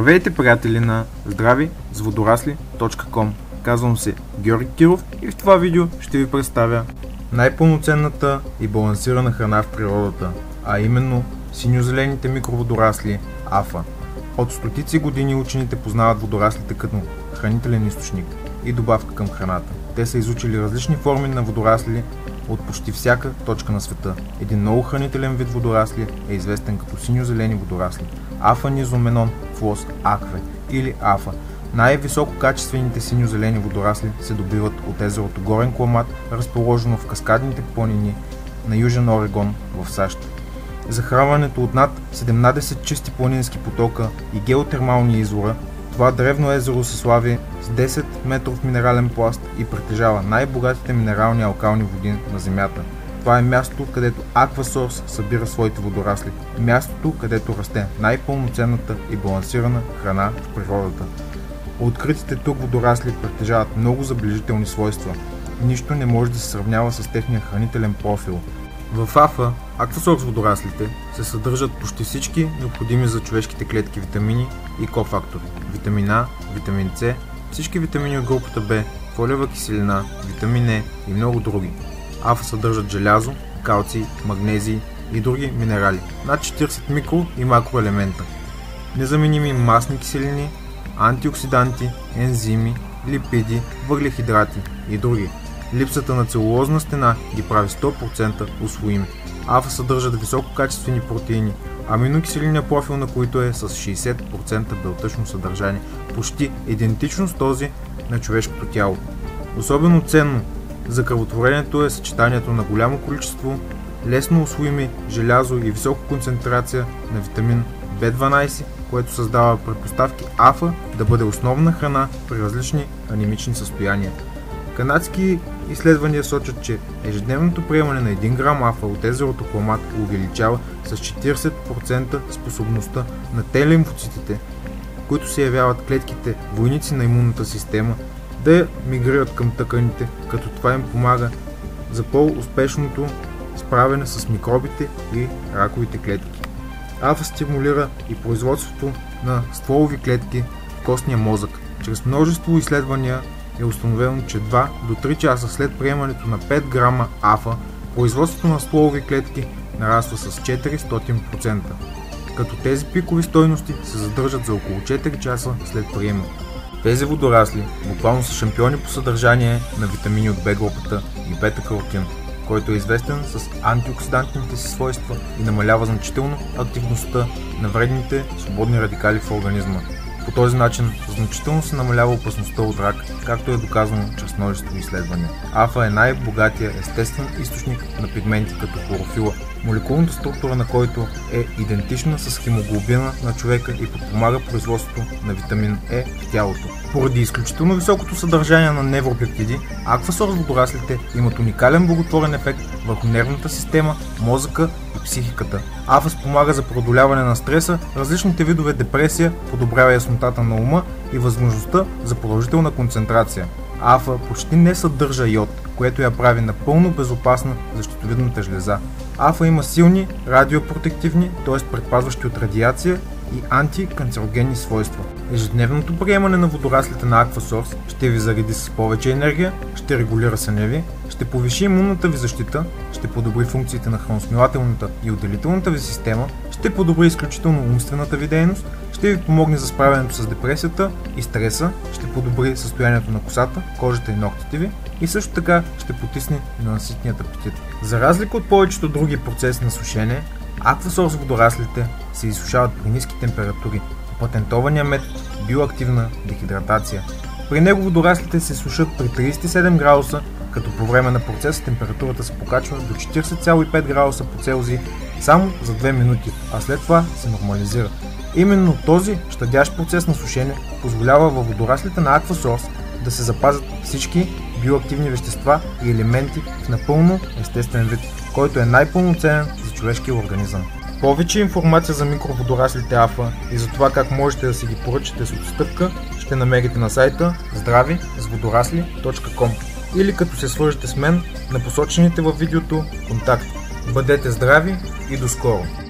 Здравейте, приятели на здравизводорасли.com. Казвам се Георги Киров и в това видео ще ви представя най-пълноценната и балансирана храна в природата, а именно синьо-зелените микроводорасли АФА. От стотици години учените познават водораслите като хранителен източник и добавка към храната. Те са изучили различни форми на водорасли от почти всяка точка на света. Един много хранителен вид водорасли е известен като синьо-зелени водорасли – Афа низоменон флос акве или АФА. Най-висококачествените синьо-зелени водорасли се добиват от езерото Горен Кламат, разположено в каскадните планини на Южен Орегон в САЩ. Захранването от над 17 чисти планински потока и геотермални извора, това древно езеро се слави с 10 метров минерален пласт и притежава най-богатите минерални алкални води на Земята. Това е мястото, където Aquasource събира своите водорасли, мястото, където расте най-пълноценната и балансирана храна в природата. Откритите тук водорасли притежават много забележителни свойства. Нищо не може да се сравнява с техния хранителен профил. В АФА, Aquasource водораслите, се съдържат почти всички необходими за човешките клетки витамини и кофактори. Витамин А, витамин С, всички витамини от групата Б, фолиева киселина, витамин Е и много други. АФА съдържат желязо, калций, магнезий и други минерали, над 40 микро и макроелемента, незаменими масни киселини, антиоксиданти, ензими, липиди, въглехидрати и други. Липсата на целулозна стена ги прави 100% усвоими. АФА съдържат висококачествени протеини, аминокиселинният профил на които е с 60% белтъчно съдържание, почти идентично с този на човешкото тяло. Особено ценно за кръвотворението е съчетанието на голямо количество лесно усвоими желязо и висока концентрация на витамин B12, което създава предпоставки АФА да бъде основна храна при различни анемични състояния. Канадски изследвания сочат, че ежедневното приемане на 1 грам АФА от езерото Кламат увеличава с 40% способността на Т-лимфоцитите, които се явяват клетките войници на имунната система, да мигрират към тъканите, като това им помага за по-успешното справяне с микробите и раковите клетки. АФА стимулира и производството на стволови клетки в костния мозък. Чрез множество изследвания е установено, че 2 до 3 часа след приемането на 5 грама АФА, производството на стволови клетки нараства с 400%, като тези пикови стойности се задържат за около 4 часа след приема. Тези водорасли буквално са шампиони по съдържание на витамини от Б групата и бета-каротин, който е известен с антиоксидантните си свойства и намалява значително активността на вредните свободни радикали в организма. По този начин значително се намалява опасността от рак, както е доказано чрез множество изследвания. АФА е най-богатия естествен източник на пигменти като хлорофила, молекулната структура на който е идентична с хемоглобина на човека и подпомага производството на витамин Е в тялото. Поради изключително високото съдържание на невропептиди, Aquasource водораслите имат уникален благотворен ефект върху нервната система, мозъка и психиката. АФА спомага за преодоляване на стреса, различните видове депресия, подобрява яснотата на ума и възможността за продължителна концентрация. АФА почти не съдържа йод, което я прави напълно безопасна за щитовидната жлеза. АФА има силни радиопротективни, т.е. предпазващи от радиация и антиканцерогенни свойства. Ежедневното приемане на водораслите на Aquasource ще ви зареди с повече енергия, ще регулира съня ви, ще повиши имунната ви защита, ще подобри функциите на храносмилателната и отделителната ви система, ще подобри изключително умствената ви дейност, ще ви помогне за справянето с депресията и стреса, ще подобри състоянието на косата, кожата и ногтите ви и също така ще потисне на наситният апетит. За разлика от повечето други процеси на сушене, Aquasource водораслите се изсушават при ниски температури, по патентования метод биоактивна дехидратация. При него водораслите се сушат при 37 градуса, като по време на процеса температурата се покачва до 40,5 градуса по Целзий само за 2 минути, а след това се нормализира. Именно този щадящ процес на сушене позволява във водораслите на Aquasource да се запазят всички биоактивни вещества и елементи в напълно естествен вид, който е най-пълноценен за човешкия организъм. Повече информация за микроводораслите АФА и за това как можете да си ги поръчате с отстъпка ще намерите на сайта здравизводорасли.com или като се свържете с мен на посочените във видеото контакти. Бъдете здрави и до скоро!